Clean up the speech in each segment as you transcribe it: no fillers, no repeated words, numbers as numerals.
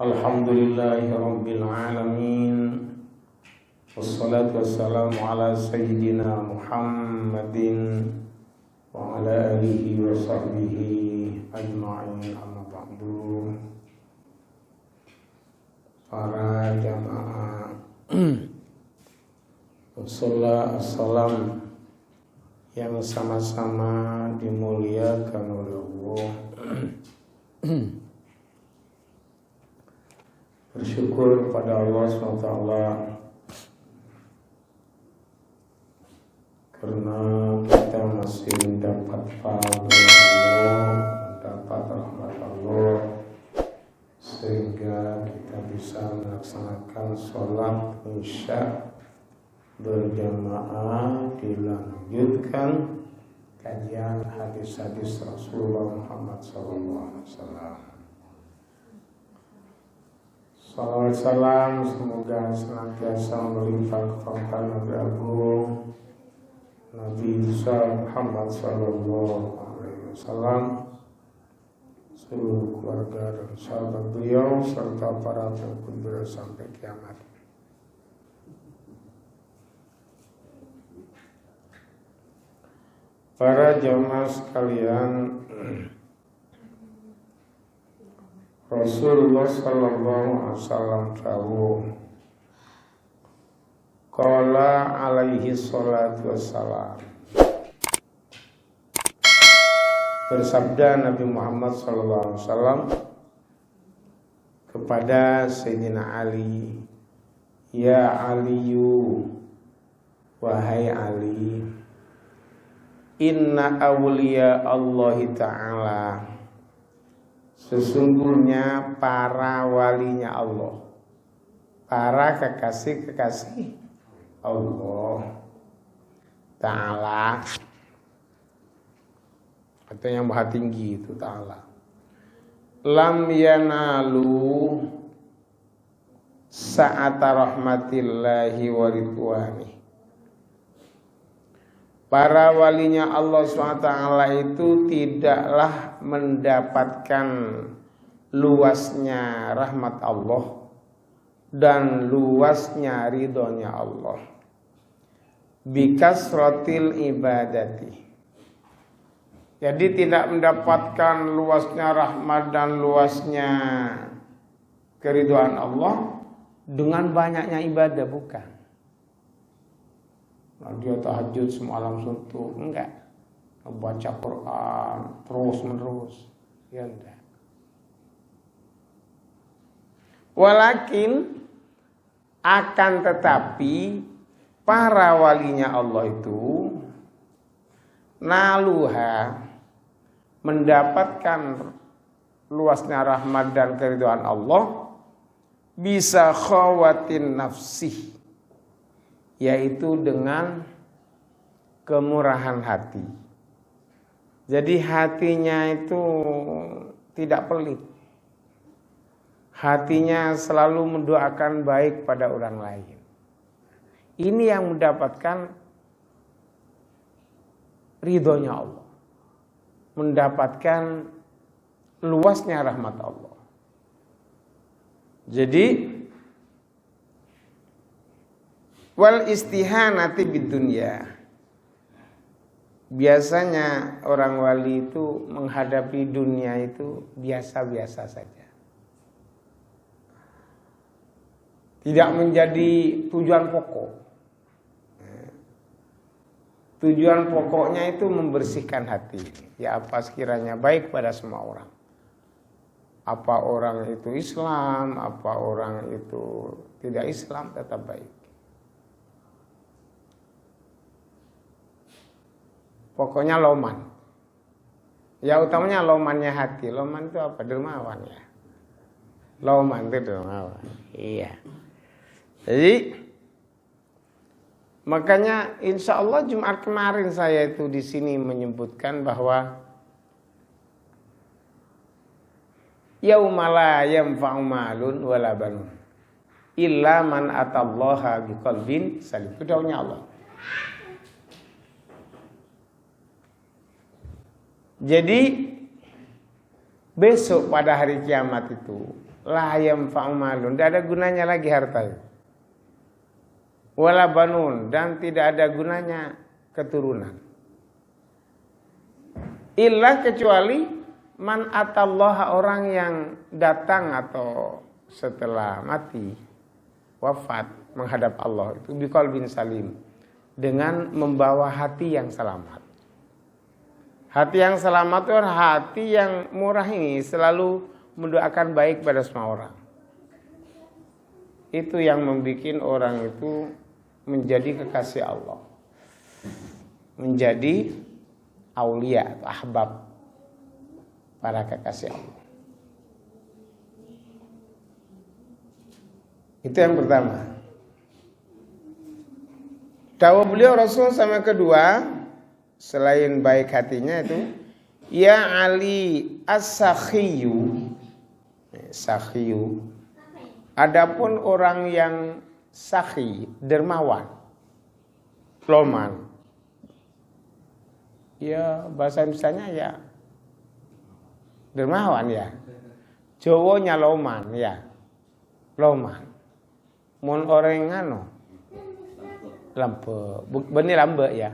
Alhamdulillahi Rabbil Alamin. Wassalatu wassalamu ala Sayyidina Muhammadin wa ala alihi wa sahbihi ajma'in, amma ba'du. Para jamaah Assalam yang sama-sama dimuliakan oleh Allah. Bersyukur pada Allah SWT karena kita masih mendapat pahala Allah, mendapat rahmat Allah, sehingga kita bisa melaksanakan sholat isya berjamaah, dilanjutkan kajian hadis-hadis Rasulullah Muhammad SAW. Salawat salam semoga senantiasa melimpah kepada Nabi Agung Nabi Muhammad SAW, seluruh keluarga dan sahabat beliau serta para pengikut beliau sampai kiamat. Para jamaah sekalian, Rasulullah sallallahu alaihi wasallam dawuh, qala alaihi salatu wassalam, bersabda Nabi Muhammad sallallahu alaihi wasallam kepada Sayyidina Ali, ya Aliyu, wahai Ali, inna awliya Allahi ta'ala, sesungguhnya para walinya Allah, para kekasih-kekasih Allah Ta'ala, atau yang maha tinggi itu Ta'ala, lam yanalu sa'ata rahmatillahi wa ridwani. Para walinya Allah SWT itu tidaklah mendapatkan luasnya rahmat Allah dan luasnya ridhonya Allah bikasratil ibadati. Jadi tidak mendapatkan luasnya rahmat dan luasnya keridhaan Allah dengan banyaknya ibadah, bukan. Nah, dia tahajud semalam suntuk, enggak. Baca Quran terus menerus, ya enggak. Walakin akan tetapi para walinya Allah itu naluha, mendapatkan luasnya rahmat dan keridhaan Allah bisa khawatin nafsih, yaitu dengan kemurahan hati. Jadi hatinya itu tidak pelit. Hatinya selalu mendoakan baik pada orang lain. Ini yang mendapatkan ridhonya Allah, mendapatkan luasnya rahmat Allah. Jadi wal istihanati bidunya, biasanya orang wali itu menghadapi dunia itu biasa-biasa saja, tidak menjadi tujuan pokok. Tujuan pokoknya itu membersihkan hati. Ya, apa sekiranya baik pada semua orang. Apa orang itu Islam, apa orang itu tidak Islam, tetap baik. Pokoknya loman. Ya, utamanya lomannya hati. Loman itu apa? Dermawan ya. Loman itu dermawan. Iya. Jadi makanya insya Allah Jumat kemarin saya itu di sini menyebutkan bahwa yaumala yanfa'u malun wala banun illa man atallaha biqalbin salim. Itu daunnya Allah. Jadi besok pada hari kiamat itu la yanfa'u malun, tidak ada gunanya lagi harta itu. Wala banun, dan tidak ada gunanya keturunan. Illa kecuali man atallaha, orang yang datang atau setelah mati, wafat, menghadap Allah itu biqalbin salim, dengan membawa hati yang selamat. Hati yang selamat itu hati yang murah ini selalu mendoakan baik pada semua orang. Itu yang membuat orang itu menjadi kekasih Allah, menjadi aulia atau ahbab, para kekasih Allah. Itu yang pertama. Dakwah beliau Rasul sama kedua, selain baik hatinya itu, ya Ali as-sakhiyu. Sakhiyu. Adapun orang yang sakhi, dermawan, loman. Ya bahasa Indonesianya ya dermawan ya. Jawanya loman ya. Loman. Mun orang ngano lampe, benih lambe ya,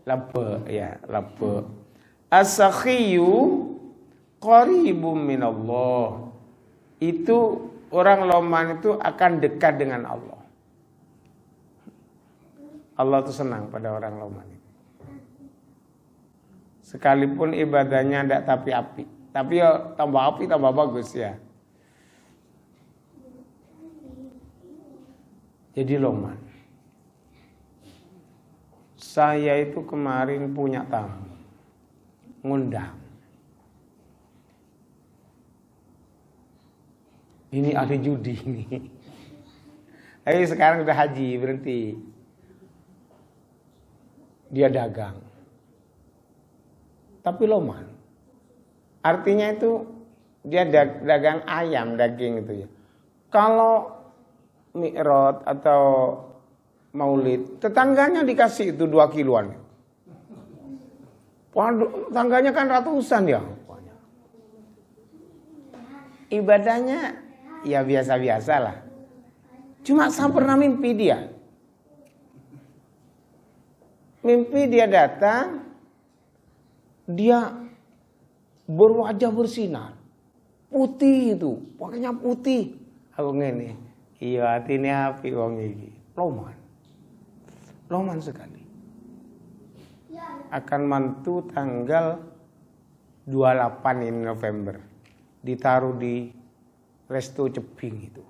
lampe ya, lampe. As-sakhiyu qaribum minallah. Itu orang loman itu akan dekat dengan Allah. Allah itu senang pada orang loman itu. Sekalipun ibadahnya tidak tapi api, tapi ya tambah api tambah bagus ya. Jadi loman. Saya itu kemarin punya tamu, ngundang. Ini ahli judi ini. Tapi sekarang udah haji, berhenti. Dia dagang. Tapi loman. Artinya itu dia dagang ayam, daging itu ya. Kalau Mi'raj atau Maulid, tetangganya dikasih itu 2 kiloan. Tetangganya kan ratusan ya. Ibadahnya ya biasa-biasa lah. Cuma saya pernah mimpi dia. Mimpi dia datang, dia berwajah bersinar. Putih itu, pakainya putih. Aku ngene, iya hatinya api wong iki. Loman. Loman sekali. Akan mantu tanggal 28 ini November. Ditaruh di resto Ceping itu.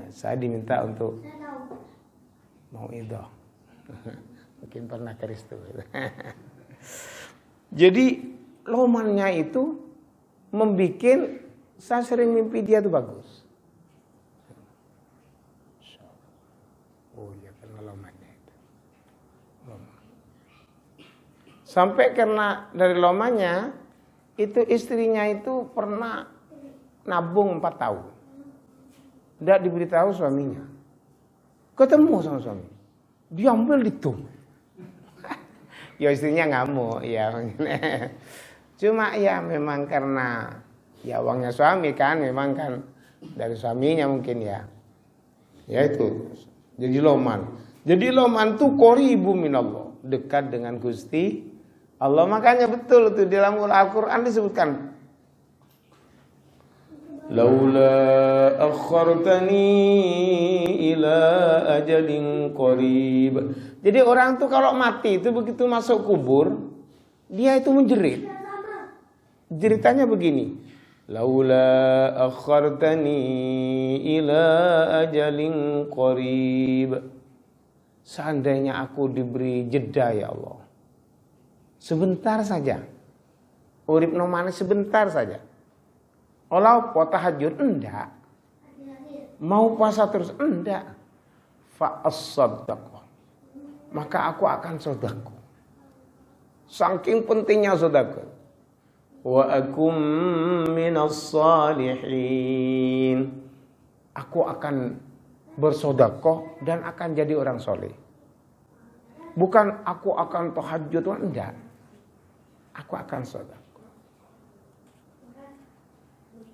Saya diminta untuk mau itu. Mungkin pernah ke resto. Jadi lomannya itu membuat saya sering mimpi dia itu bagus. Oh iya, karena lomannya itu. Loman. Sampai karena dari lomannya itu istrinya itu pernah nabung 4 tahun. Tidak diberitahu suaminya. Ketemu sama suami. Diambil ditum. Ya istrinya ngamuk ya. Cuma ya memang karena ya uangnya suami kan, memang kan dari suaminya mungkin ya. Ya itu. Jadi loman. Jadi loman tuh qoribu minallah, dekat dengan Gusti Allah. Makanya betul itu di dalam Al-Qur'an disebutkan laula akhartani ila ajalin qarib. Jadi orang tuh kalau mati itu begitu masuk kubur, dia itu menjerit. Jeritannya begini, laula akhartani ila ajalin qarib. Seandainya aku diberi jeda ya Allah, sebentar saja, urip nomane sebentar saja. Kalau tahajud enggak, mau puasa terus enggak, fa as-sadaqah, maka aku akan sedekah. Saking pentingnya sedekah. Wa akum minas salihin, aku akan bersedekah dan akan jadi orang soleh. Bukan aku akan tahajud, enggak, aku akan sedekah.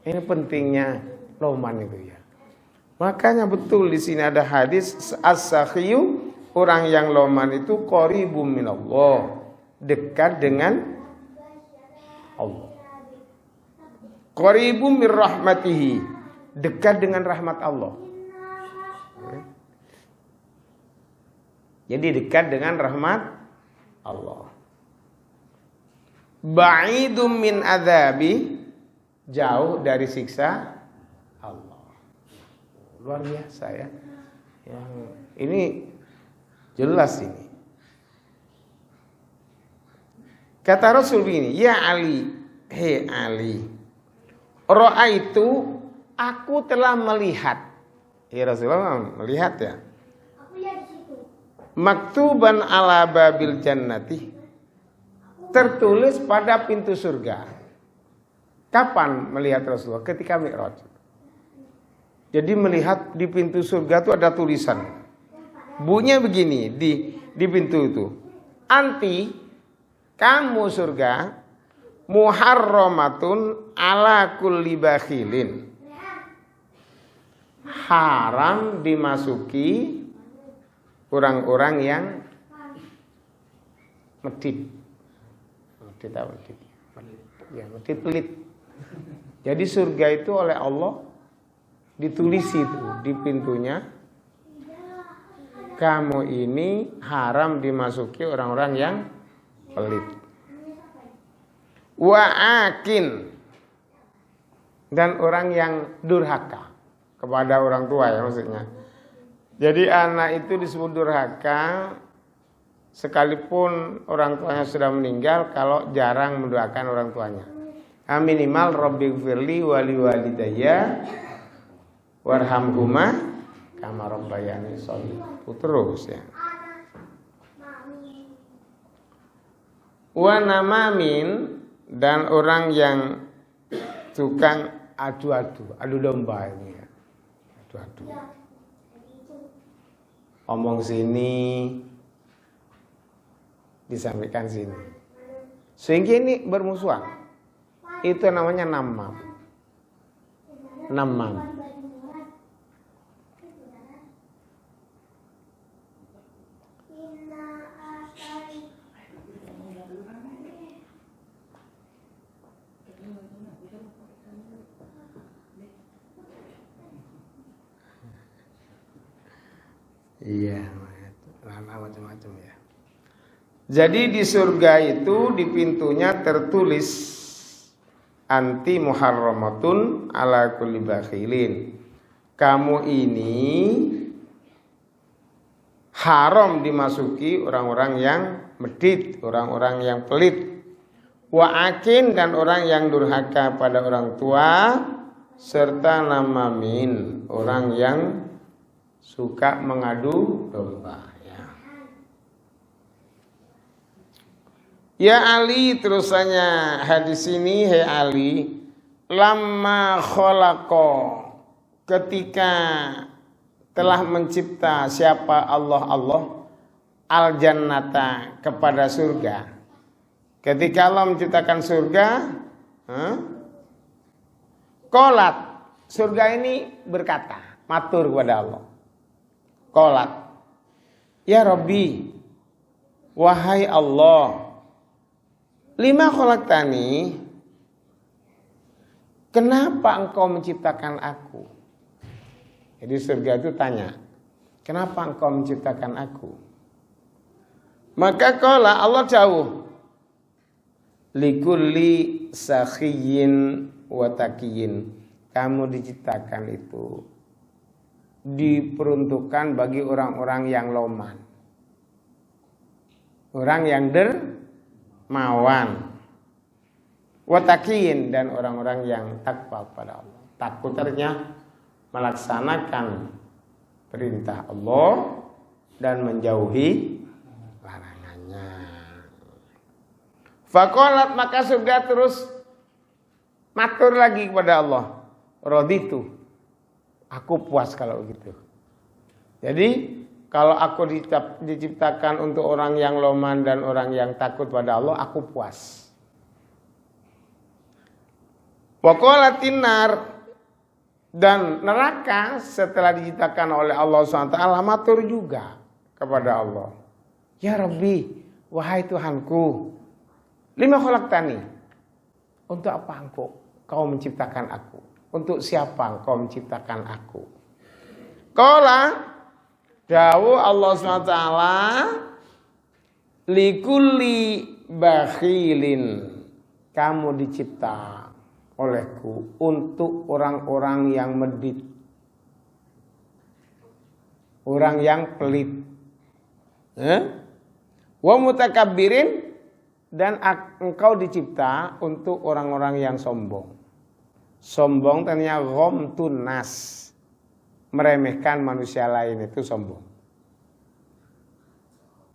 Ini pentingnya loman itu ya. Makanya betul di sini ada hadis as-sakhiyu, orang yang loman itu qaribum minallah, dekat dengan Allah. Qaribum mir rahmatihi, dekat dengan rahmat Allah. Jadi dekat dengan rahmat Allah. Ba'idum min adzabi, jauh dari siksa Allah. Luar biasa ya. Yang ini jelas ini. Kata Rasul begini, ya Ali, hei Ali, ra'aitu, aku telah melihat. Ya Rasulullah melihat ya. Maktuban ala babil jannati, tertulis pada pintu surga. Kapan melihat Rasulullah? Ketika Mi'raj. Jadi melihat di pintu surga itu ada tulisan. Bunyinya begini di pintu itu. Anti, kamu surga, muharramatun ala kulli bakhilin. Haram dimasuki orang-orang yang medit. Medit apa medit? Ya, medit pelit. Jadi surga itu oleh Allah ditulis itu di pintunya, kamu ini haram dimasuki orang-orang yang pelit. Wa'akin, dan orang yang durhaka kepada orang tua ya maksudnya. Jadi anak itu disebut durhaka sekalipun orang tuanya sudah meninggal kalau jarang mendoakan orang tuanya. Minimal rabbighfirli wali walidayya warhamhuma kama rabbayani shaghira. Terus ya. Wa namamin, dan orang yang tukang adu domba ini ya. Adu. Omong sini disampaikan sini. Sehingga ini bermusuhan. Itu namanya namam. Iya, macam-macam ya. Jadi di surga itu di pintunya tertulis anti muharramatun ala kulli bakhilin. Kamu ini haram dimasuki orang-orang yang medit, orang-orang yang pelit. Wa'akin, dan orang yang durhaka pada orang tua, serta namamin, orang yang suka mengadu domba ya. Ya Ali, terusannya hadis ini, hei Ali, lamma khalaqa, ketika telah mencipta siapa Allah al jannata, kepada surga. Ketika Allah menciptakan surga, qolat, surga ini berkata, matur kepada Allah. Qolat, ya Rabbi, wahai Allah, lima khalaqtani, kenapa engkau menciptakan aku? Jadi surga itu tanya, kenapa engkau menciptakan aku? Maka qala, Allah jauh, likulli sakhiyin wa taqiyin, kamu diciptakan itu diperuntukkan bagi orang-orang yang loman, orang yang dermawan, wataqiyin, dan orang-orang yang takwa pada Allah. Takut artinya melaksanakan perintah Allah dan menjauhi larangannya. Faqalat, maka surga terus matur lagi kepada Allah, raditu, aku puas kalau gitu. Jadi kalau aku diciptakan untuk orang yang loman dan orang yang takut pada Allah, aku puas. Wa qalatin nar, dan neraka setelah diciptakan oleh Allah SWT matur juga kepada Allah. Ya Rabbi, wahai Tuhanku, lima khalaqtani, untuk apa kau menciptakan aku? Untuk siapa kau menciptakan aku? Qala, dawuh Allah SWT, likulli bakhilin, kamu dicipta olehku untuk orang-orang yang medit, orang yang pelit, wa mutakabbirin, dan engkau dicipta untuk orang-orang yang sombong. Sombong ternyata ghamtun nas, meremehkan manusia lain, itu sombong.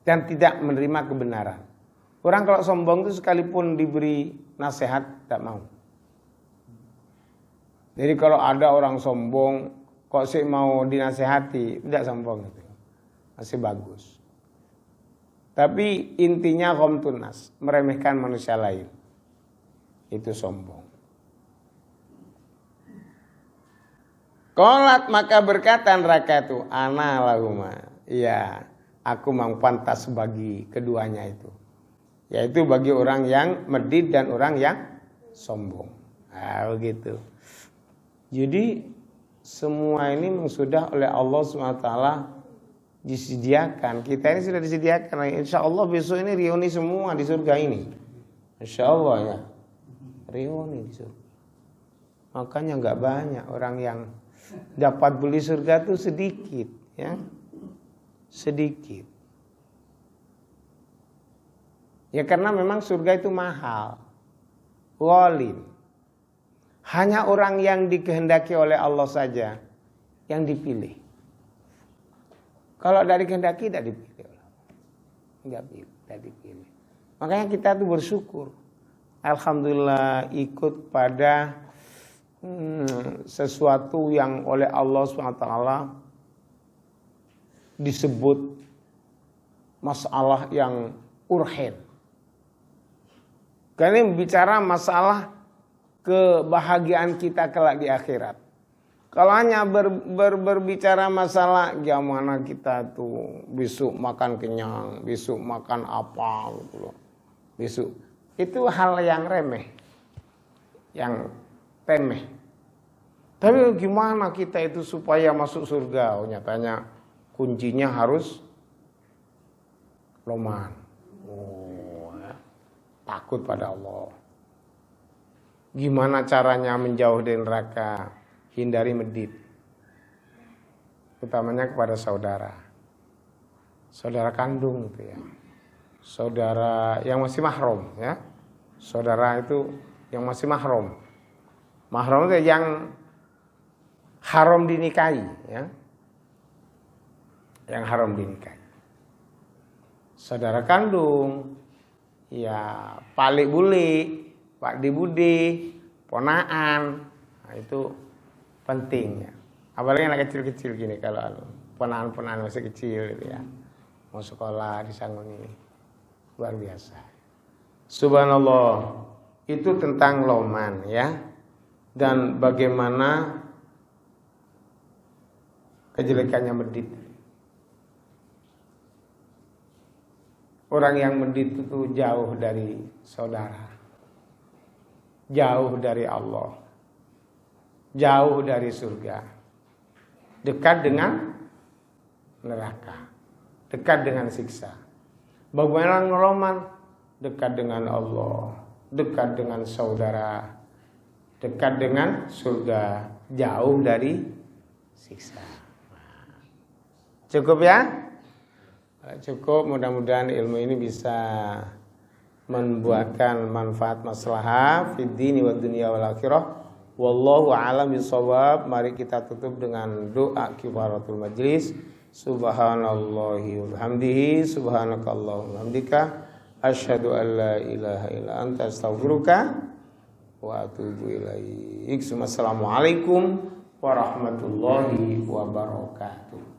Dan tidak menerima kebenaran. Orang kalau sombong itu sekalipun diberi nasihat tidak mau. Jadi kalau ada orang sombong kok sih mau dinasehati, tidak sombong itu. Masih bagus. Tapi intinya ghamtun nas, meremehkan manusia lain. Itu sombong. Qalat, maka berkata neraka itu, ana lahuma, iya, aku memang pantas bagi keduanya itu. Yaitu bagi orang yang medit dan orang yang sombong. Nah, begitu. Jadi semua ini memang sudah oleh Allah SWT disediakan. Kita ini sudah disediakan. Insya Allah besok ini reuni semua di surga ini. Insya Allah ya. Reuni di surga. Makanya nggak banyak orang yang dapat beli surga itu sedikit, ya, sedikit. Ya karena memang surga itu mahal, ghalin. Hanya orang yang dikehendaki oleh Allah saja yang dipilih. Kalau dari kehendaki tidak dipilih, tidak dipilih. Makanya kita tuh bersyukur, alhamdulillah ikut pada sesuatu yang oleh Allah SWT disebut masalah yang urgen. Karena bicara masalah kebahagiaan kita kelak di akhirat. Kalau hanya berbicara masalah gimana kita tuh besok makan kenyang, besok makan apa gitu loh. Besok itu hal yang remeh, yang remeh. Tapi gimana kita itu supaya masuk surga? Oh, nyatanya kuncinya harus loman. Takut pada Allah. Gimana caranya menjauh dari neraka? Hindari medit. Utamanya kepada saudara. Saudara kandung itu ya. Saudara yang masih mahram ya. Saudara itu yang masih mahram. Mahram itu yang haram dinikahi ya. Yang haram dinikahi. Saudara kandung, ya palik bule, pak bude, ponaan, nah, itu penting ya. Apalagi anak kecil-kecil gini, kalau ponaan-ponaan masih kecil gitu ya, mau sekolah disangoni, luar biasa. Subhanallah, itu tentang loman ya, dan bagaimana kejelekannya medit. Orang yang medit itu jauh dari saudara, jauh dari Allah, jauh dari surga, dekat dengan neraka, dekat dengan siksa. Bagaimana ngeloman? Dekat dengan Allah, dekat dengan saudara, dekat dengan surga, jauh dari siksa. Cukup ya? Cukup, mudah-mudahan ilmu ini bisa membuatkan manfaat maslahah fid dini wad dunya wal akhirah. Wallahu a'lam bishawab. Mari kita tutup dengan doa kifaratul majlis. Subhanallahi wa bihamdihi, subhanakallahumma wa bihamdika, asyhadu an la ilaha illa anta, astaghfiruka wa atubu ilaik. Assalamualaikum warahmatullahi wabarakatuh.